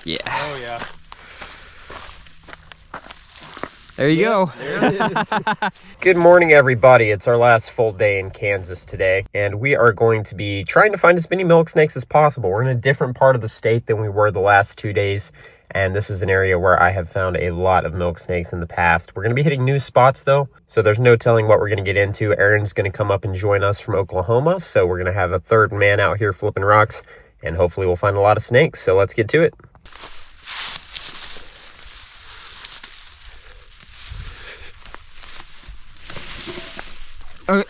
Yeah. Oh, yeah. There you go. There it is. Good morning, everybody. It's our last full day in Kansas today, and we are going to be trying to find as many milk snakes as possible. We're in a different part of the state than we were the last 2 days, and this is an area where I have found a lot of milk snakes in the past. We're going to be hitting new spots, though, so there's no telling what we're going to get into. Aaron's going to come up and join us from Oklahoma, so we're going to have a third man out here flipping rocks, and hopefully we'll find a lot of snakes, so let's get to it.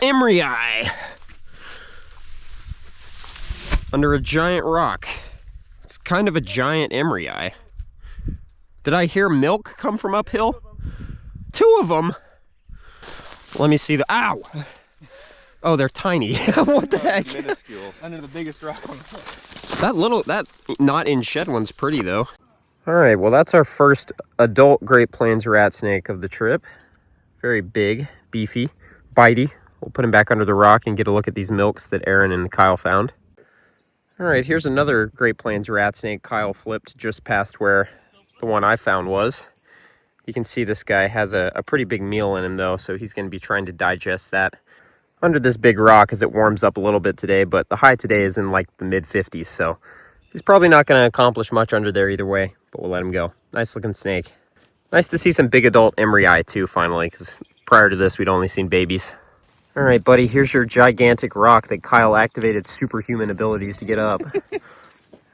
Emery eye under a giant rock. It's kind of a giant emery eye. Did I hear milk come from uphill? 2 of them. Let me see the. Ow! Oh, they're tiny. What the heck? Minuscule. Under the biggest rock on the foot. That not in shed one's pretty though. All right, well that's our first adult Great Plains rat snake of the trip. Very big, beefy, bitey. We'll put him back under the rock and get a look at these milks that Aaron and Kyle found. All right, here's another Great Plains rat snake Kyle flipped just past where the one I found was. You can see this guy has a pretty big meal in him though, so he's going to be trying to digest that under this big rock as it warms up a little bit today, but the high today is in like the mid-50s, so he's probably not going to accomplish much under there either way, but we'll let him go. Nice looking snake. Nice to see some big adult emery eye too finally, because prior to this we'd only seen babies. All right, buddy, here's your gigantic rock that Kyle activated superhuman abilities to get up.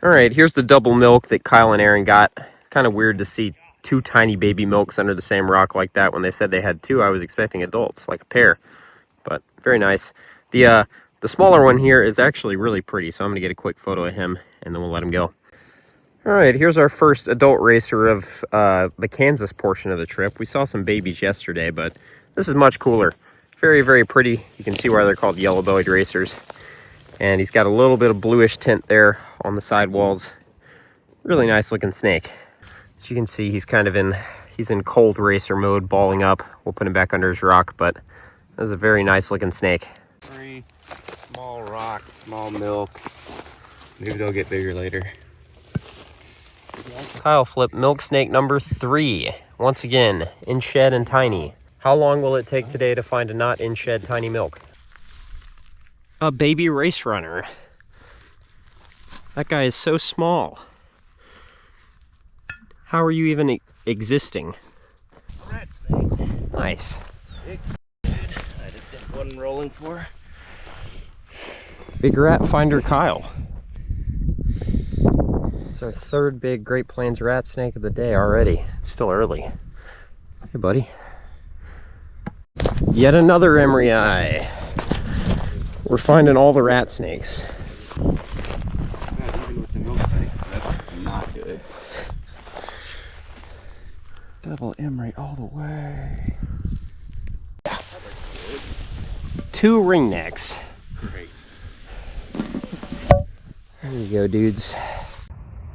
All right, here's the double milk that Kyle and Aaron got. Kind of weird to see 2 tiny baby milks under the same rock like that. When they said they had 2, I was expecting adults, like a pair. But very nice. The smaller one here is actually really pretty, so I'm going to get a quick photo of him, and then we'll let him go. All right, here's our first adult racer of the Kansas portion of the trip. We saw some babies yesterday, but this is much cooler. Very, very pretty. You can see why they're called yellow-bellied racers. And he's got a little bit of bluish tint there on the sidewalls. Really nice looking snake. As you can see, he's in cold racer mode, balling up. We'll put him back under his rock, but that's a very nice looking snake. 3 small rock, small milk. Maybe they'll get bigger later. Kyle flipped milk snake number 3. Once again, in shed and tiny. How long will it take today to find a not in shed tiny milk? A baby race runner. That guy is so small. How are you even existing? Rat snake. Nice. I just got one rolling for. Big rat finder Kyle. It's our 3rd big Great Plains rat snake of the day already. It's still early. Hey, buddy. Yet another emery eye. We're finding all the rat snakes. Man, even with the milk snakes, that's not good. Double emery all the way. 2 ringnecks. Great. There you go, dudes.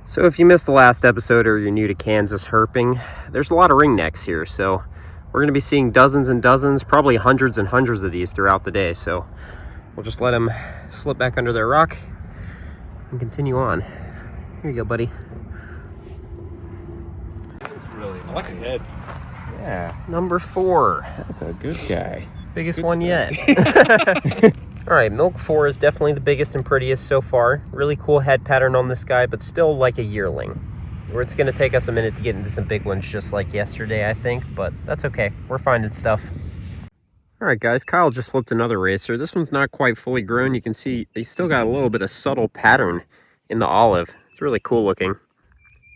So if you missed the last episode or you're new to Kansas herping, there's a lot of ringnecks here, so we're going to be seeing dozens and dozens, probably hundreds and hundreds of these throughout the day. So we'll just let them slip back under their rock and continue on. Here you go, buddy. It's really nice. I like your head. Yeah. Number 4. That's a good guy. Biggest Good one stuff. yet. All right, milk 4 is definitely the biggest and prettiest so far. Really cool head pattern on this guy, but still like a yearling. Where it's going to take us a minute to get into some big ones just like yesterday, I think, but that's okay. We're finding stuff. All right, guys, Kyle just flipped another racer. This one's not quite fully grown. You can see he's still got a little bit of subtle pattern in the olive. It's really cool looking.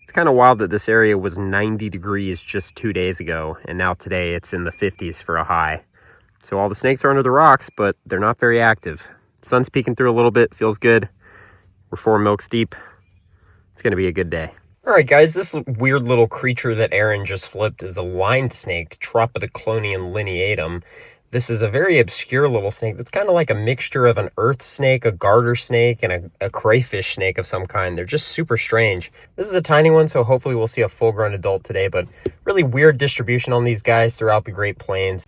It's kind of wild that this area was 90 degrees just 2 days ago, and now today it's in the 50s for a high. So all the snakes are under the rocks, but they're not very active. Sun's peeking through a little bit, feels good. We're 4 milks deep. It's going to be a good day. All right, guys, this weird little creature that Aaron just flipped is a line snake, Tropidoclonium lineatum. This is a very obscure little snake that's kind of like a mixture of an earth snake, a garter snake, and a crayfish snake of some kind. They're just super strange. This is a tiny one, so hopefully we'll see a full-grown adult today, but really weird distribution on these guys throughout the Great Plains.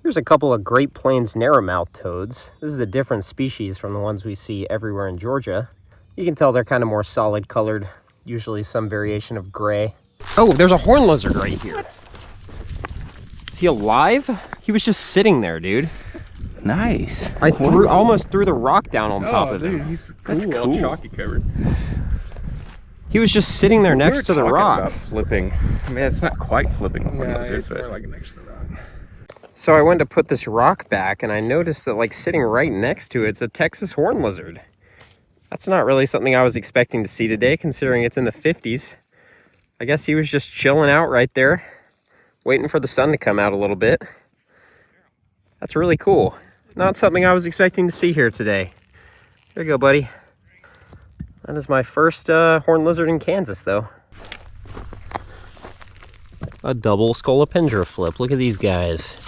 Here's a couple of Great Plains narrowmouth toads. This is a different species from the ones we see everywhere in Georgia. You can tell they're kind of more solid colored, usually some variation of gray. Oh, there's a horn lizard right here. Is he alive? He was just sitting there, dude. Nice. I almost threw the rock down on top of him. He's cool. That's cool. Chalky covered. He was just sitting there next to the rock. About flipping. I mean, it's not quite flipping. Yeah, it's more like next to the rock. So I went to put this rock back, and I noticed that, like, sitting right next to it's a Texas horn lizard. That's not really something I was expecting to see today, considering it's in the 50s. I guess he was just chilling out right there, waiting for the sun to come out a little bit. That's really cool. Not something I was expecting to see here today. There you go, buddy. That is my first horn lizard in Kansas, though. A double scolopendra flip. Look at these guys.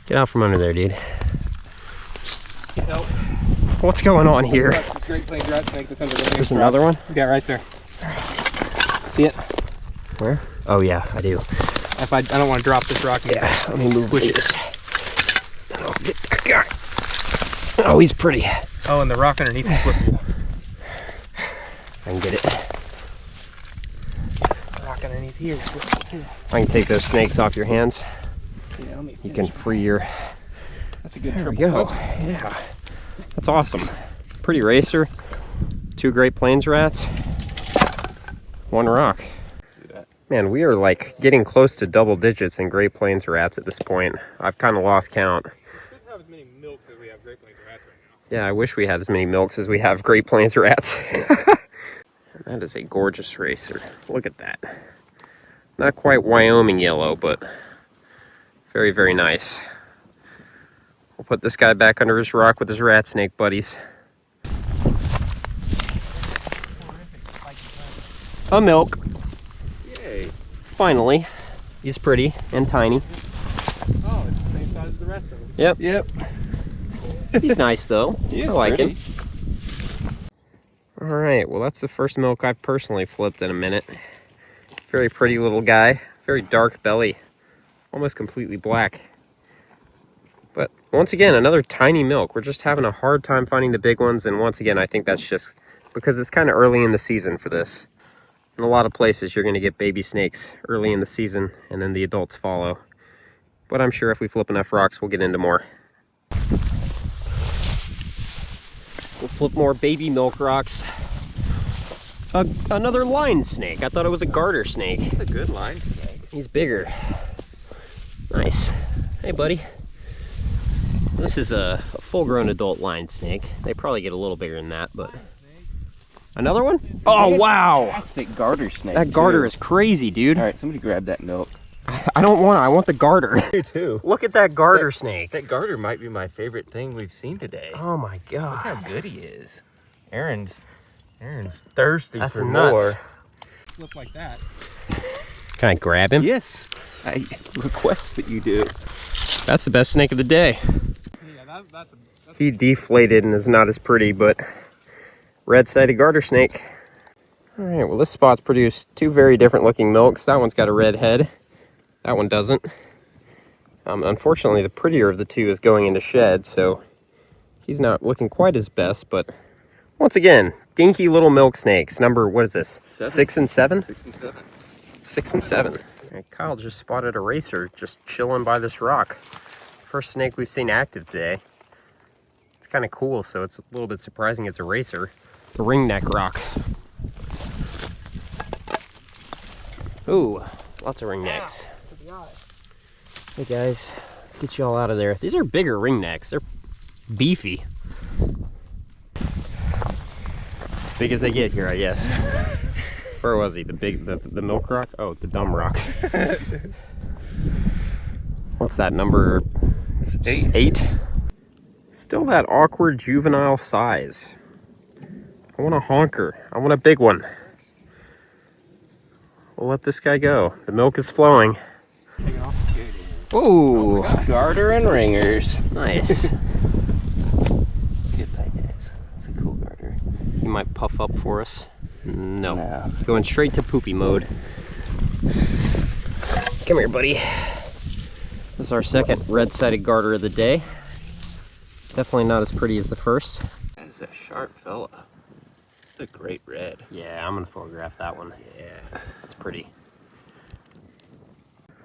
Get out from under there, dude. What's going on here? Great Plains rat snake that's under the There's another one? Yeah, right there. See it? Where? Oh yeah, I do. If I don't want to drop this rock. Yeah, let me move this. Oh, get that guy. Oh, he's pretty. Oh, and the rock underneath is flippable. I can get it. The rock underneath here is flippable too. I can take those snakes off your hands. Yeah, let me You can free your... That's a good There we triple go. flip. Yeah. That's awesome. Pretty racer. 2 Great Plains rats. 1 rock. Man, we are like getting close to double digits in Great Plains rats at this point. I've kind of lost count. We don't have as many milks as we have Great Plains rats right now. Yeah, I wish we had as many milks as we have Great Plains rats. That is a gorgeous racer. Look at that. Not quite Wyoming yellow, but very, very nice. We'll put this guy back under his rock with his rat snake buddies. A milk. Yay. Finally. He's pretty and tiny. Oh, it's the same size as the rest of them. Yep. Yep. He's nice though. I like him. Alright, well that's the first milk I've personally flipped in a minute. Very pretty little guy. Very dark belly. Almost completely black. But once again, another tiny milk. We're just having a hard time finding the big ones, and once again, I think that's just because it's kind of early in the season for this. In a lot of places, you're going to get baby snakes early in the season, and then the adults follow. But I'm sure if we flip enough rocks, we'll get into more. We'll flip more baby milk rocks. Another line snake. I thought it was a garter snake. It's a good line snake. He's bigger. Nice. Hey, buddy. This is a full-grown adult line snake. They probably get a little bigger than that, but... Another one? Oh, wow! Fantastic garter snake. That garter is crazy, dude. All right, somebody grab that milk. I don't want it. I want the garter. Me too. Look at that garter snake. That garter might be my favorite thing we've seen today. Oh, my Look God. how good he is. Aaron's thirsty That's for nuts. more. Flip like that. Can I grab him? Yes, I request that you do. That's the best snake of the day. Yeah, that's He deflated and is not as pretty, but red-sided garter snake. All right, well, this spot's produced 2 very different looking milks. That one's got a red head. That one doesn't. Unfortunately, the prettier of the 2 is going into shed, so he's not looking quite his best, but once again, dinky little milk snakes. Number, what is this? 6 and 7? 6 and 7. 6 and 7. And Kyle just spotted a racer just chilling by this rock. First snake we've seen active today. It's kind of cool, so it's a little bit surprising it's a racer. The ringneck rock. Ooh, lots of ringnecks. Hey guys, let's get you all out of there. These are bigger ringnecks. They're beefy. As big as they get here, I guess. Where was he? The milk rock? Oh, the dumb rock. What's that number? 8. 8? Still that awkward juvenile size. I want a honker. I want a big one. We'll let this guy go. The milk is flowing. Ooh, Garter and ringers. nice. Good thing, guys. That's a cool garter. He might puff up for us. No. No. Going straight to poopy mode. Come here, buddy. This is our second red-sided garter of the day. Definitely not as pretty as the first. That is a sharp fella. It's a great red. Yeah, I'm gonna photograph that one. Yeah. It's pretty.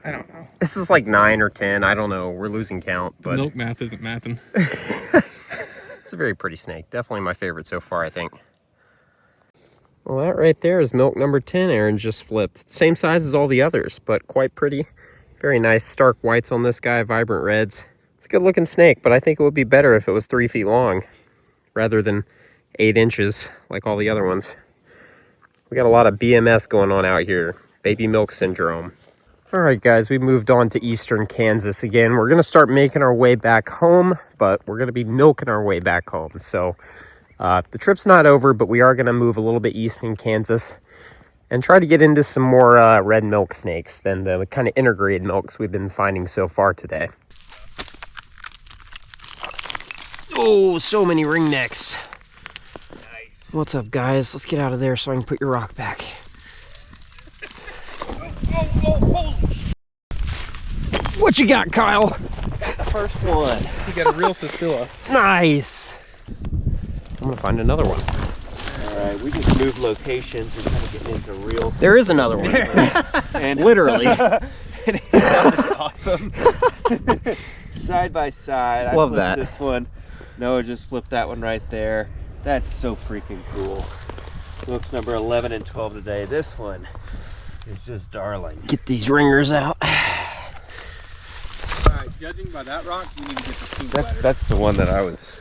I don't know. This is like 9 or 10. I don't know. We're losing count, but Milk math isn't mathing. it's a very pretty snake. Definitely my favorite so far, I think. Well, that right there is milk number 10 Aaron just flipped. Same size as all the others, but quite pretty. Very nice stark whites on this guy, vibrant reds. It's a good looking snake, but I think it would be better if it was 3 feet long rather than 8 inches like all the other ones. We got a lot of BMS going on out here. Baby milk syndrome. All right, guys, we moved on to eastern Kansas again. We're going to start making our way back home, but we're going to be milking our way back home. So the trip's not over, but we are going to move a little bit east in Kansas and try to get into some more red milk snakes than the kind of integrated milks we've been finding so far today. Oh, so many ringnecks. Nice. What's up, guys? Let's get out of there so I can put your rock back. What you got, Kyle? The first one. You got a real Cistilla. Nice. I'm gonna find another one. All right, we just moved locations and kind of getting into real. There is another one. And Literally. that was awesome. Side by side. Love I flipped that. This one. Noah just flipped that one right there. That's so freaking cool. Milk's number 11 and 12 today. This one is just darling. Get these ringers out. Alright, judging by that rock, you need to get the pink ladder. That's the one that I was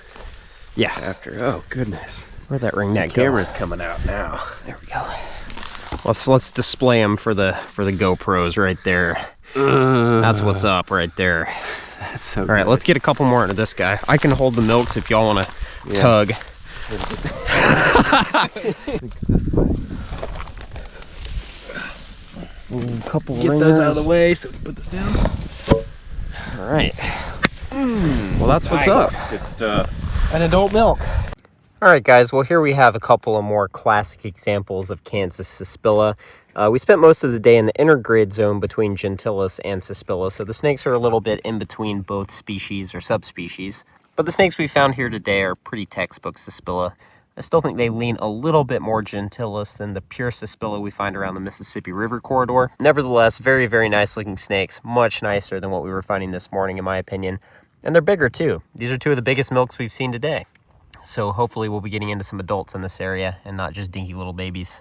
Yeah. after. Oh goodness. Where'd that ringneck go? Camera's coming out now. There we go. Let's display them for the GoPros right there. That's what's up right there. That's so All right, good. let's get a couple more into this guy. I can hold the milks if y'all want to tug. Couple Get those out of the way so we can put this down. All right. Well, that's what's up. Good stuff. An adult milk. All right, guys. Well, here we have a couple of more classic examples of Kansas Cispilla. We spent most of the day in the intergrid zone between Gentilis and Cispilla, so the snakes are a little bit in between both species or subspecies. But the snakes we found here today are pretty textbook Cispilla. I still think they lean a little bit more Gentilis than the pure Cispilla we find around the Mississippi River corridor. Nevertheless, very, very nice looking snakes. Much nicer than what we were finding this morning, in my opinion. And they're bigger, too. These are two of the biggest milks we've seen today. So hopefully we'll be getting into some adults in this area and not just dinky little babies.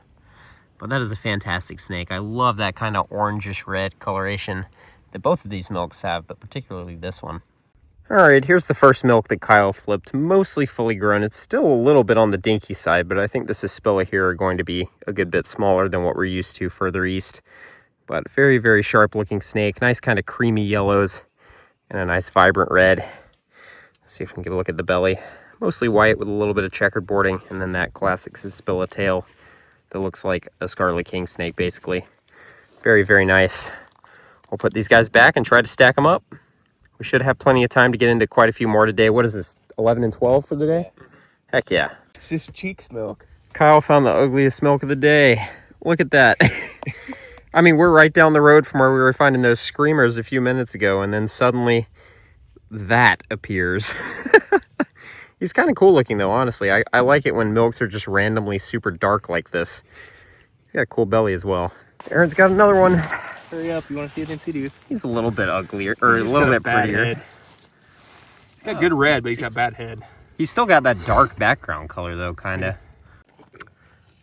But that is a fantastic snake. I love that kind of orangish red coloration that both of these milks have, but particularly this one. All right, here's the first milk that Kyle flipped, mostly fully grown. It's still a little bit on the dinky side, but I think the Cispilla here are going to be a good bit smaller than what we're used to further east. But very, very sharp looking snake. Nice kind of creamy yellows and a nice vibrant red. Let's see if we can get a look at the belly. Mostly white with a little bit of checkered boarding, and then that classic Cispilla tail that looks like a scarlet king snake, basically. Very, very nice. We'll put these guys back and try to stack them up. We should have plenty of time to get into quite a few more today. What is this, 11 and 12 for the day? Heck yeah. It's just Cheeks milk. Kyle found the ugliest milk of the day. Look at that. I mean, we're right down the road from where we were finding those screamers a few minutes ago, and then suddenly that appears. He's kind of cool looking, though, honestly. I like it when milks are just randomly super dark like this. He's got a cool belly as well. Aaron's got another one. Hurry up, you want to see it in dude. He's a little bit uglier, or a little bit prettier. Head. He's got good red, but he's got bad head. He's still got that dark background color, though, kind of.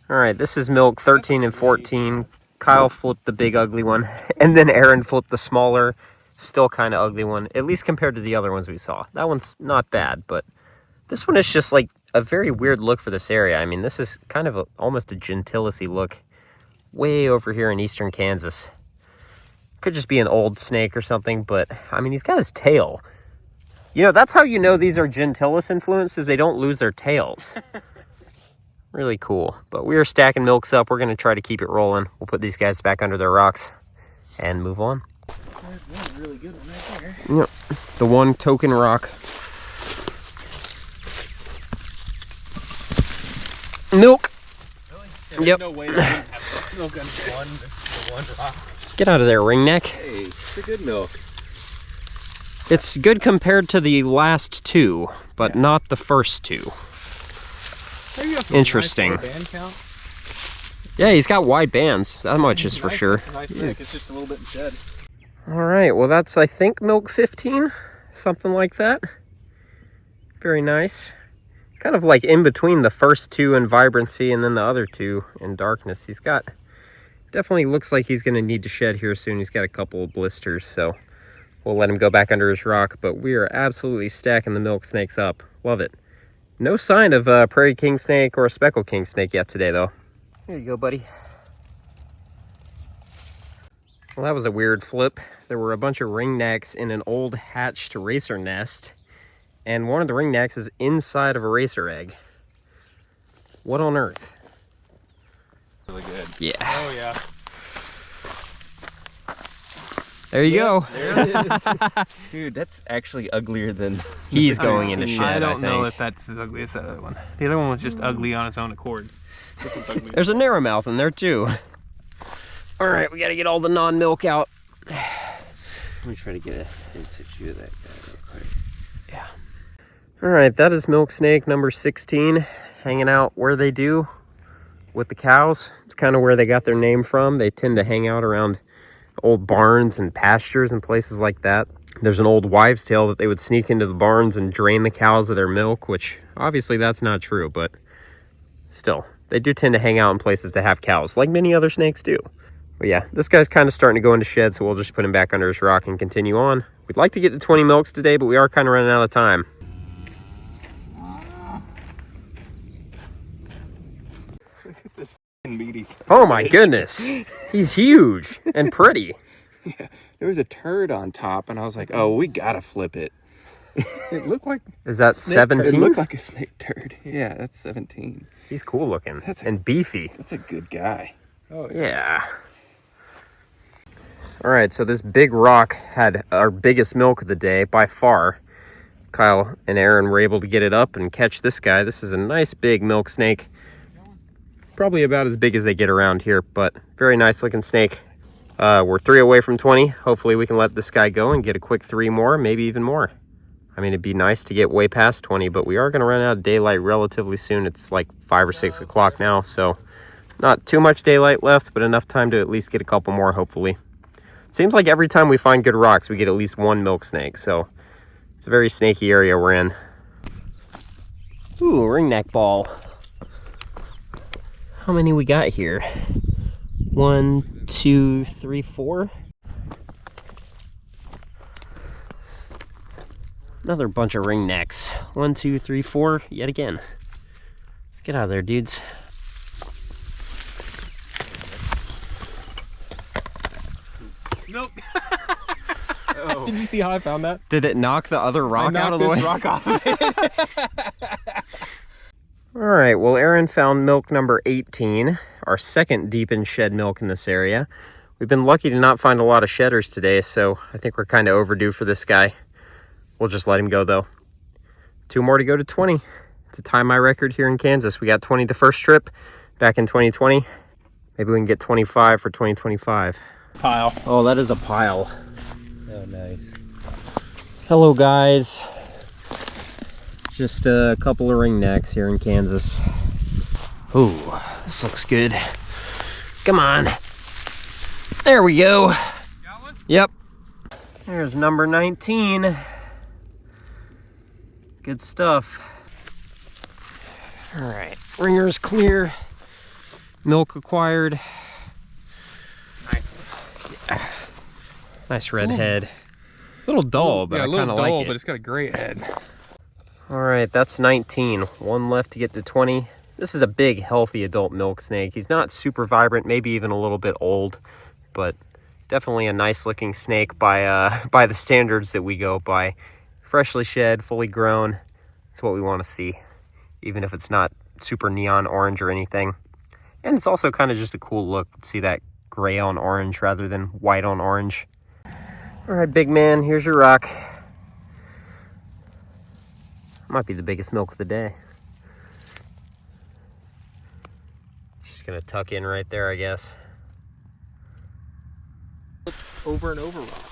All right, this is milk 13 and 14. Kyle flipped the big ugly one, and then Aaron flipped the smaller, still kind of ugly one, at least compared to the other ones we saw. That one's not bad, but this one is just like a very weird look for this area. I mean, this is kind of almost a Gentilis-y look way over here in eastern Kansas. Could just be an old snake or something, but I mean, he's got his tail. You know, that's how you know these are Gentilis influences. They don't lose their tails. Really cool. But we are stacking milks up. We're going to try to keep it rolling. We'll put these guys back under their rocks and move on. That's a really good one right there. Yep. The one token rock. Milk. Really? Yeah, Yep. No way we have milk on one rock. Get out of there, ringneck. Hey, it's a good milk. It's good compared to the last two, but not the first two. Hey, you got some Interesting. nice band count. Yeah, he's got wide bands. That much is for Nice, sure. Nice neck. It's just a little bit in shed. All right, well that's, I think, milk 15, something like that. Very nice. Kind of like in between the first two in vibrancy and then the other two in darkness. He's got, definitely looks like he's gonna need to shed here soon. He's got a couple of blisters, so we'll let him go back under his rock, but we are absolutely stacking the milk snakes up. Love it. No sign of a prairie king snake or a speckled king snake yet today, though. Here you go, buddy. Well, that was a weird flip. There were a bunch of ringnecks in an old hatched racer nest, and one of the ringnecks is inside of a racer egg. What on earth? Really good. Yeah. Oh yeah. There you go. There it is. Dude, that's actually uglier than... He's going into shed, I don't know think. if that's as ugly as that other one. The other one was just ugly on its own accord. This one's ugly. There's a narrow mouth in there, too. All right, we got to get all the non-milk out. Let me try to get a in situ of that guy real quick. Yeah. All right, that is milk snake number 16, hanging out where they do with the cows. It's kind of where they got their name from. They tend to hang out around old barns and pastures and places like that. There's an old wives' tale that they would sneak into the barns and drain the cows of their milk, which obviously that's not true, but still, they do tend to hang out in places that have cows, like many other snakes do. But yeah, this guy's kind of starting to go into shed, so we'll just put him back under his rock and continue on. We'd like to get to 20 milks today, but we are kind of running out of time. Meaty. Oh my goodness, he's huge and pretty. Yeah, there was a turd on top, and I was like, oh, we gotta flip it. It looked like Is that It 17? looked like a snake turd. Yeah, that's 17. He's cool looking That's a- and beefy. That's a good guy. oh yeah. Yeah. All right, so this big rock had our biggest milk of the day by far. Kyle and Aaron were able to get it up and catch this guy. This is a nice big milk snake. Probably about as big as they get around here, but very nice looking snake. We're 3 away from 20. Hopefully we can let this guy go and get a quick 3 more, maybe even more. I mean, it'd be nice to get way past 20, but we are going to run out of daylight relatively soon. It's like 5 or 6 o'clock now, so not too much daylight left, but enough time to at least get a couple more, hopefully. Seems like every time we find good rocks, we get at least one milk snake, so it's a very snaky area we're in. Ooh, ringneck ball. How many we got here? 1, 2, 3, 4. Another bunch of ringnecks. 1, 2, 3, 4, yet again. Let's get out of there, dudes. Nope. Oh. Did you see how I found that? Did it knock the other rock out of the way? Rock off. All right, well, Aaron found milk number 18, our second deep in shed milk in this area. We've been lucky to not find a lot of shedders today, so I think we're kind of overdue for this guy. We'll just let him go, though. 2 more to go to 20. To tie my record here in Kansas. We got 20 the first trip back in 2020. Maybe we can get 25 for 2025. Pile. Oh, that is a pile. Oh, nice. Hello, guys. Just a couple of ringnecks here in Kansas. Ooh, this looks good. Come on. There we go. Got one? Yep. There's number 19. Good stuff. All right, ringer's clear. Milk acquired. Nice. Yeah. Nice red head. A little dull, but yeah, I a little kind of dull, like it. but it's got a great head. All right, that's 19. 1 left to get to 20. This is a big, healthy adult milk snake. He's not super vibrant, maybe even a little bit old, but definitely a nice-looking snake by the standards that we go by. Freshly shed, fully grown. That's what we want to see, even if it's not super neon orange or anything. And it's also kind of just a cool look to see that gray on orange rather than white on orange. All right, big man, here's your rock. Might be the biggest milk of the day. Just gonna tuck in right there, I guess. Over and over rock.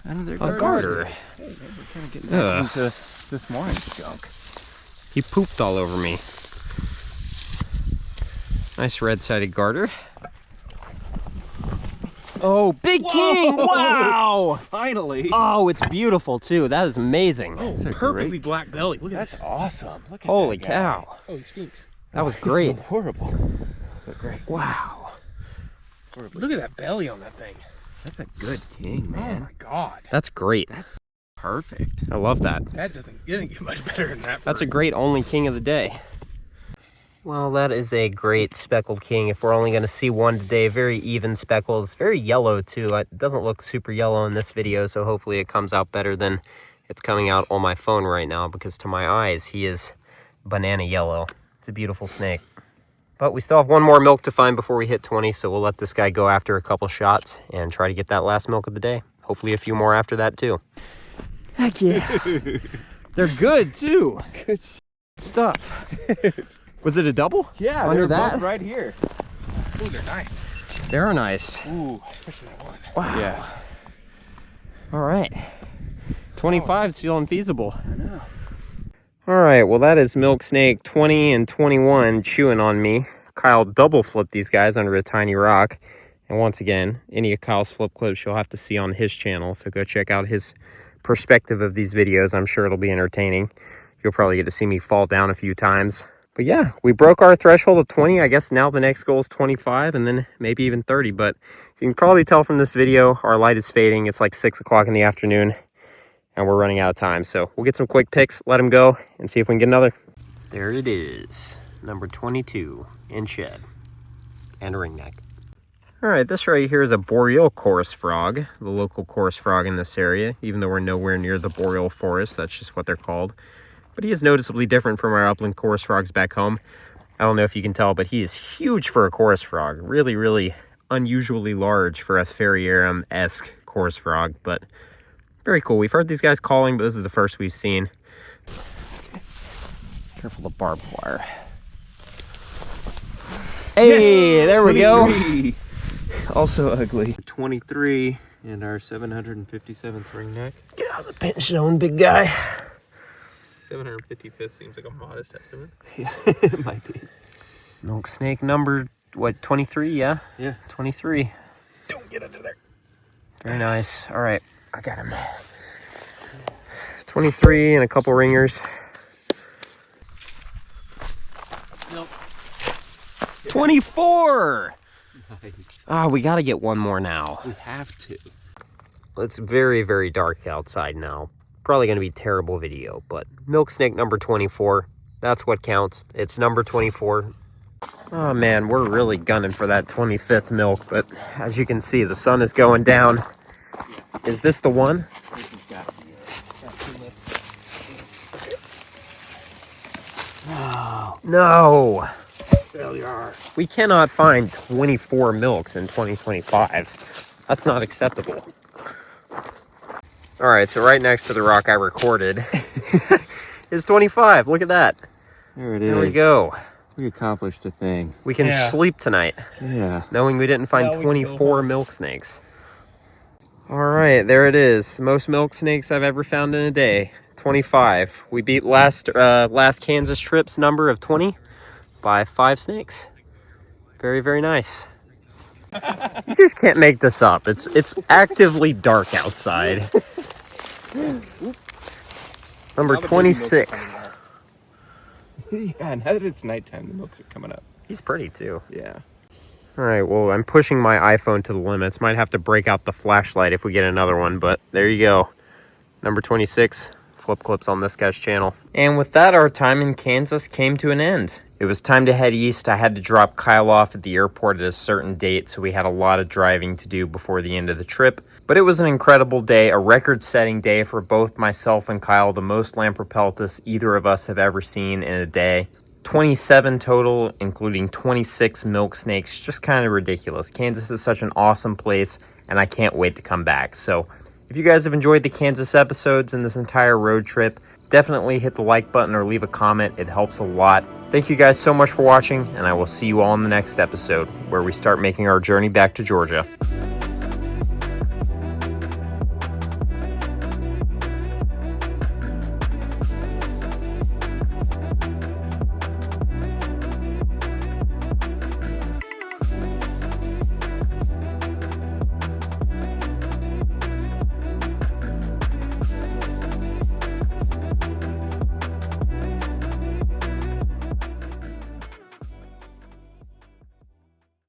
Another A garter. Hey, we're kind of getting back into this morning, skunk. He pooped all over me. Nice red-sided garter. Oh, big king! Wow! Finally! Oh, it's beautiful too. That is amazing. Oh, perfectly black belly. Look at That's awesome. Look at Holy that guy. cow. Oh, he stinks. That was great. He's horrible. But great. Wow. Look at that belly on that thing. That's a good king, Oh man. my god. That's great. Perfect. I love that. That doesn't get much better than that. That's a great only king of the day. Well, that is a great speckled king. If we're only going to see one today, very even speckled. It's very yellow too. It doesn't look super yellow in this video, so hopefully it comes out better than it's coming out on my phone right now, because to my eyes, he is banana yellow. It's a beautiful snake. But we still have one more milk to find before we hit 20, so we'll let this guy go after a couple shots and try to get that last milk of the day. Hopefully a few more after that too. Heck yeah. They're good too. Good stuff. Was it a double? Yeah, under they're that both right here. Ooh, they're nice. They're nice. Ooh, especially that one. Wow. Yeah. All right. 25's feeling feasible. I know. All right, well, that is Milksnake 20 and 21 chewing on me. Kyle double flipped these guys under a tiny rock. And once again, any of Kyle's flip clips you'll have to see on his channel. So go check out his perspective of these videos. I'm sure it'll be entertaining. You'll probably get to see me fall down a few times. But yeah, we broke our threshold of 20. I guess now the next goal is 25 and then maybe even 30. But you can probably tell from this video, our light is fading. It's like 6 o'clock in the afternoon and we're running out of time. So we'll get some quick picks, let him go, and see if we can get another. There it is, number 22 in shed and a ringneck. All right, this right here is a boreal chorus frog, the local chorus frog in this area. Even though we're nowhere near the boreal forest, that's just what they're called. But he is noticeably different from our upland chorus frogs back home. I don't know if you can tell, but he is huge for a chorus frog. Really, really unusually large for a Ferrierum-esque chorus frog, but very cool. We've heard these guys calling, but this is the first we've seen. Careful of barbed wire. Hey, yes, there we go. Also ugly. 23 and our 757th ringneck. Get out of the pinch zone, big guy. 755th seems like a modest estimate. Yeah, it might be. Milksnake number, what, 23? Yeah? Yeah. 23. Don't get under there. Very nice. All right, I got him. 23 and a couple ringers. Nope. 24! Nice. Ah, we got to get one more now. We have to. It's very, very dark outside now. Probably going to be terrible video, but Milksnake number 24, that's what counts. It's number 24. Oh man, we're really gunning for that 25th milk, but as you can see, the sun is going down. Is this the one? No. Failure. We cannot find 24 milks in 2025. That's not acceptable. All right, so right next to the rock I recorded is 25. Look at that. There it is. There we go. We accomplished a thing. We can sleep tonight, Yeah. knowing we didn't find Now we can go 24 home. milk snakes. All right, there it is. The most milk snakes I've ever found in a day. 25. We beat last Kansas trip's number of 20 by 5 snakes. Very, very nice. You just can't make this up. It's actively dark outside. Number 26. Yeah, now that it's nighttime, the milks are coming up. He's pretty too. Yeah. All right, well, I'm pushing my iPhone to the limits. Might have to break out the flashlight if we get another one, but there you go. Number 26, flip clips on this guy's channel. And with that, our time in Kansas came to an end. It was time to head east. I had to drop Kyle off at the airport at a certain date, so we had a lot of driving to do before the end of the trip. But it was an incredible day, a record-setting day for both myself and Kyle, the most Lamprepeltis either of us have ever seen in a day. 27 total, including 26 milk snakes. Just kind of ridiculous. Kansas is such an awesome place, and I can't wait to come back. So if you guys have enjoyed the Kansas episodes and this entire road trip, definitely hit the like button or leave a comment. It helps a lot. Thank you guys so much for watching, and I will see you all in the next episode, where we start making our journey back to Georgia.